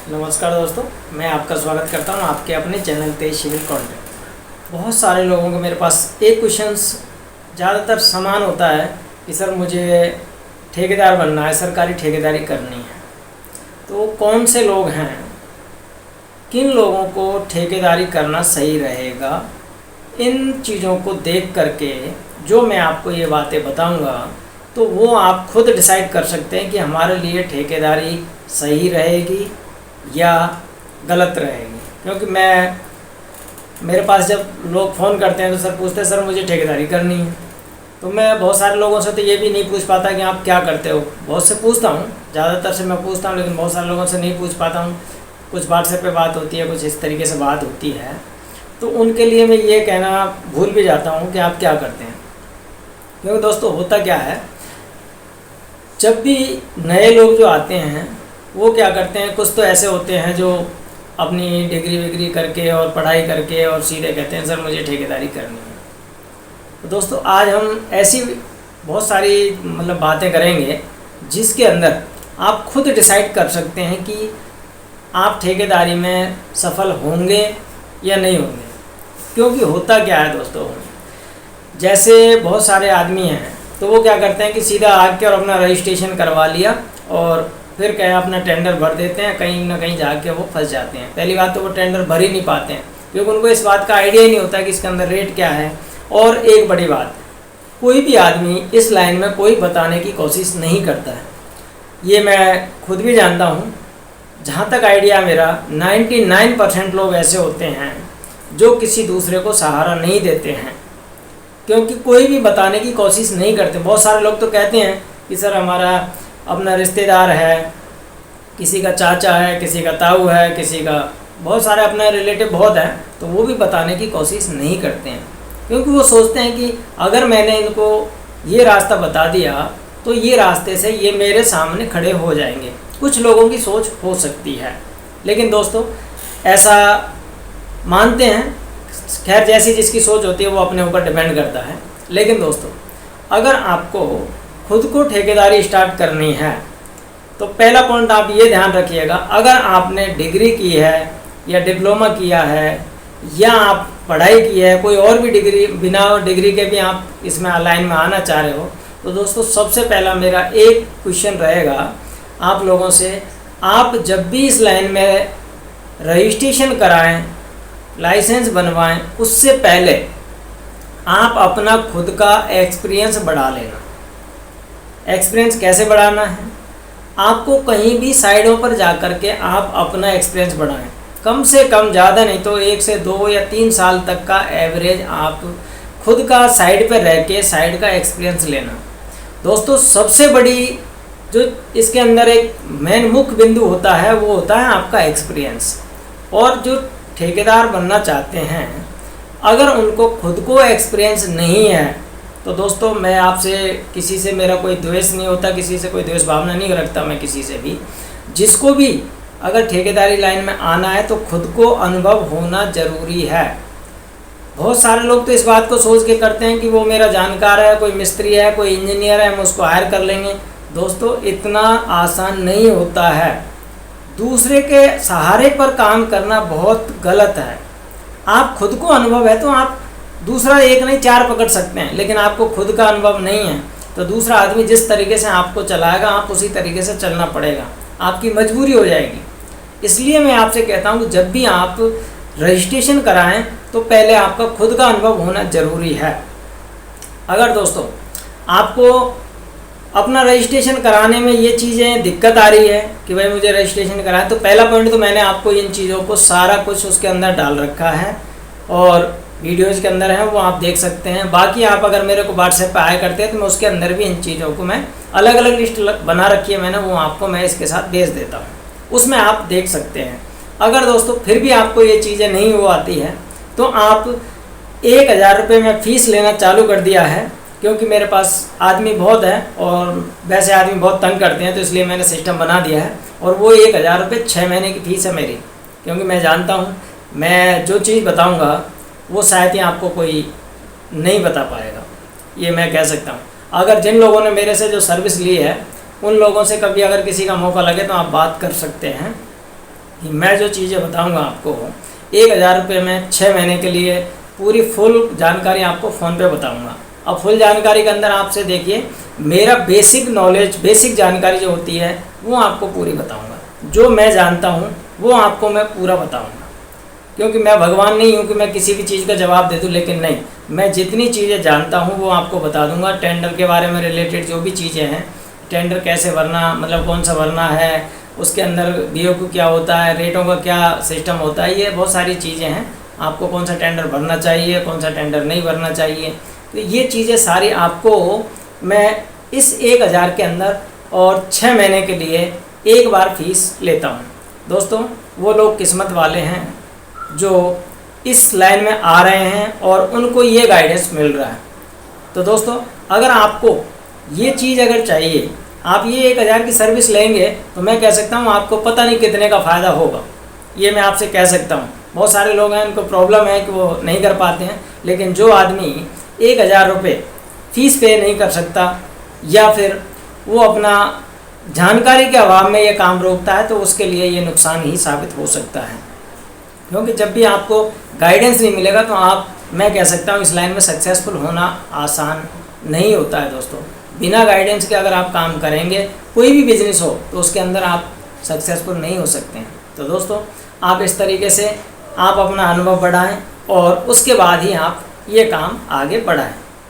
नमस्कार दोस्तों, मैं आपका स्वागत करता हूं आपके अपने चैनल तेज सिविल कंटेंट। बहुत सारे लोगों को मेरे पास एक क्वेश्चंस ज़्यादातर समान होता है कि सर मुझे ठेकेदार बनना है, सरकारी ठेकेदारी करनी है। तो कौन से लोग हैं, किन लोगों को ठेकेदारी करना सही रहेगा, इन चीज़ों को देख करके जो मैं आपको ये बातें बताऊंगा तो वो आप खुद डिसाइड कर सकते हैं कि हमारे लिए ठेकेदारी सही रहेगी या गलत रहेगी। क्योंकि मेरे पास जब लोग फ़ोन करते हैं तो सर पूछते हैं सर मुझे ठेकेदारी करनी है, तो मैं बहुत सारे लोगों से तो ये भी नहीं पूछ पाता कि आप क्या करते हो। बहुत से पूछता हूँ, ज़्यादातर से मैं पूछता हूँ, लेकिन बहुत सारे लोगों से नहीं पूछ पाता हूँ। कुछ व्हाट्सएप पे बात होती है, कुछ इस तरीके से बात होती है, तो उनके लिए मैं ये कहना भूल भी जाता हूँ कि आप क्या करते हैं। क्योंकि दोस्तों होता क्या है, जब भी नए लोग जो आते हैं वो क्या करते हैं, कुछ तो ऐसे होते हैं जो अपनी डिग्री विग्री करके और पढ़ाई करके और सीधे कहते हैं सर मुझे ठेकेदारी करनी है। तो दोस्तों आज हम ऐसी बहुत सारी बातें करेंगे जिसके अंदर आप खुद डिसाइड कर सकते हैं कि आप ठेकेदारी में सफल होंगे या नहीं होंगे। क्योंकि होता क्या है दोस्तों, जैसे बहुत सारे आदमी हैं तो वो क्या करते हैं कि सीधा आके और अपना रजिस्ट्रेशन करवा लिया और फिर क्या अपना टेंडर भर देते हैं, कहीं ना कहीं जाके वो फंस जाते हैं। पहली बात तो वो टेंडर भर ही नहीं पाते हैं क्योंकि उनको इस बात का आइडिया ही नहीं होता कि इसके अंदर रेट क्या है। और एक बड़ी बात, कोई भी आदमी इस लाइन में कोई बताने की कोशिश नहीं करता है। ये मैं खुद भी जानता हूँ। जहाँ तक आइडिया मेरा, 99% लोग ऐसे होते हैं जो किसी दूसरे को सहारा नहीं देते हैं, क्योंकि कोई भी बताने की कोशिश नहीं करते। बहुत सारे लोग तो कहते हैं कि सर हमारा अपना रिश्तेदार है, किसी का चाचा है, किसी का ताऊ है, किसी का बहुत सारे अपने रिलेटिव बहुत हैं, तो वो भी बताने की कोशिश नहीं करते हैं। क्योंकि वो सोचते हैं कि अगर मैंने इनको ये रास्ता बता दिया तो ये रास्ते से ये मेरे सामने खड़े हो जाएंगे। कुछ लोगों की सोच हो सकती है, लेकिन दोस्तों ऐसा मानते हैं। खैर जैसी जिसकी सोच होती है वो अपने ऊपर डिपेंड करता है। लेकिन दोस्तों अगर आपको खुद को ठेकेदारी स्टार्ट करनी है तो पहला पॉइंट आप ये ध्यान रखिएगा, अगर आपने डिग्री की है या डिप्लोमा किया है या आप पढ़ाई की है, कोई और भी डिग्री, बिना डिग्री के भी आप इसमें लाइन में आना चाह रहे हो, तो दोस्तों सबसे पहला मेरा एक क्वेश्चन रहेगा आप लोगों से, आप जब भी इस लाइन में रजिस्ट्रेशन कराएं, लाइसेंस बनवाएं, उससे पहले आप अपना खुद का एक्सपीरियंस बढ़ा लेना। एक्सपीरियंस कैसे बढ़ाना है, आपको कहीं भी साइडों पर जा कर के आप अपना एक्सपीरियंस बढ़ाएं। कम से कम, ज़्यादा नहीं तो 1 से 2 या 3 साल तक का एवरेज आप खुद का साइड पर रह के साइड का एक्सपीरियंस लेना। दोस्तों सबसे बड़ी जो इसके अंदर एक मेन मुख्य बिंदु होता है वो होता है आपका एक्सपीरियंस। और जो ठेकेदार बनना चाहते हैं, अगर उनको खुद को एक्सपीरियंस नहीं है तो दोस्तों मैं आपसे, किसी से मेरा कोई द्वेष नहीं होता, किसी से कोई द्वेष भावना नहीं रखता मैं किसी से भी। जिसको भी अगर ठेकेदारी लाइन में आना है तो खुद को अनुभव होना ज़रूरी है। बहुत सारे लोग तो इस बात को सोच के करते हैं कि वो मेरा जानकार है, कोई मिस्त्री है, कोई इंजीनियर है, हम उसको हायर कर लेंगे। दोस्तों इतना आसान नहीं होता है। दूसरे के सहारे पर काम करना बहुत गलत है। आप खुद को अनुभव है तो आप दूसरा एक नहीं 4 पकड़ सकते हैं, लेकिन आपको खुद का अनुभव नहीं है तो दूसरा आदमी जिस तरीके से आपको चलाएगा आप उसी तरीके से चलना पड़ेगा, आपकी मजबूरी हो जाएगी। इसलिए मैं आपसे कहता हूँ कि जब भी आप रजिस्ट्रेशन कराएं तो पहले आपका खुद का अनुभव होना ज़रूरी है। अगर दोस्तों आपको अपना रजिस्ट्रेशन कराने में ये चीज़ें दिक्कत आ रही है कि भाई मुझे रजिस्ट्रेशन कराएं, तो पहला पॉइंट तो मैंने आपको इन चीज़ों को सारा कुछ उसके अंदर डाल रखा है और वीडियोज़ के अंदर है, वो आप देख सकते हैं। बाकी आप अगर मेरे को व्हाट्सएप पे आया करते हैं तो मैं उसके अंदर भी इन चीज़ों को मैं अलग अलग लिस्ट बना रखी है मैंने, वो आपको मैं इसके साथ भेज देता हूँ, उसमें आप देख सकते हैं। अगर दोस्तों फिर भी आपको ये चीज़ें नहीं हो आती हैं तो आप 1000 रुपये में फ़ीस लेना चालू कर दिया है, क्योंकि मेरे पास आदमी बहुत है और वैसे आदमी बहुत तंग करते हैं, तो इसलिए मैंने सिस्टम बना दिया है। और वो 1000 रुपये 6 महीने की फ़ीस है मेरी, क्योंकि मैं जानता हूँ मैं जो चीज़ बताऊँगा वो शायद ही आपको कोई नहीं बता पाएगा, ये मैं कह सकता हूँ। अगर जिन लोगों ने मेरे से जो सर्विस ली है उन लोगों से कभी अगर किसी का मौका लगे तो आप बात कर सकते हैं। कि मैं जो चीज़ें बताऊंगा आपको 1000 रुपये में 6 महीने के लिए पूरी फुल जानकारी आपको फ़ोन पे बताऊंगा। अब फुल जानकारी के अंदर आपसे देखिए मेरा बेसिक नॉलेज, बेसिक जानकारी जो होती है वो आपको पूरी बताऊंगा। जो मैं जानता हूँ वो आपको मैं पूरा बताऊंगा, क्योंकि मैं भगवान नहीं हूँ कि मैं किसी भी चीज़ का जवाब दे दूँ, लेकिन नहीं, मैं जितनी चीज़ें जानता हूँ वो आपको बता दूंगा। टेंडर के बारे में रिलेटेड जो भी चीज़ें हैं, टेंडर कैसे भरना, मतलब कौन सा भरना है, उसके अंदर BOQ क्या होता है, रेटों का क्या सिस्टम होता है, ये बहुत सारी चीज़ें हैं। आपको कौन सा टेंडर भरना चाहिए, कौन सा टेंडर नहीं भरना चाहिए, तो ये चीज़ें सारी आपको मैं इस 1000 के अंदर और 6 महीने के लिए एक बार फीस लेता हूँ। दोस्तों, वो लोग किस्मत वाले हैं जो इस लाइन में आ रहे हैं और उनको ये गाइडेंस मिल रहा है। तो दोस्तों, अगर आपको ये चीज़ अगर चाहिए, आप ये 1000 की सर्विस लेंगे, तो मैं कह सकता हूँ आपको पता नहीं कितने का फ़ायदा होगा, ये मैं आपसे कह सकता हूँ। बहुत सारे लोग हैं, उनको प्रॉब्लम है कि वो नहीं कर पाते हैं, लेकिन जो आदमी 1000 रुपये फ़ीस पे नहीं कर सकता या फिर वो अपना जानकारी के अभाव में ये काम रोकता है, तो उसके लिए ये नुकसान ही साबित हो सकता है। क्योंकि जब भी आपको गाइडेंस नहीं मिलेगा तो मैं कह सकता हूँ इस लाइन में सक्सेसफुल होना आसान नहीं होता है। दोस्तों, बिना गाइडेंस के अगर आप काम करेंगे, कोई भी बिजनेस हो, तो उसके अंदर आप सक्सेसफुल नहीं हो सकते हैं। तो दोस्तों, आप इस तरीके से आप अपना अनुभव बढ़ाएं और उसके बाद ही आप ये काम आगे बढ़ाएं।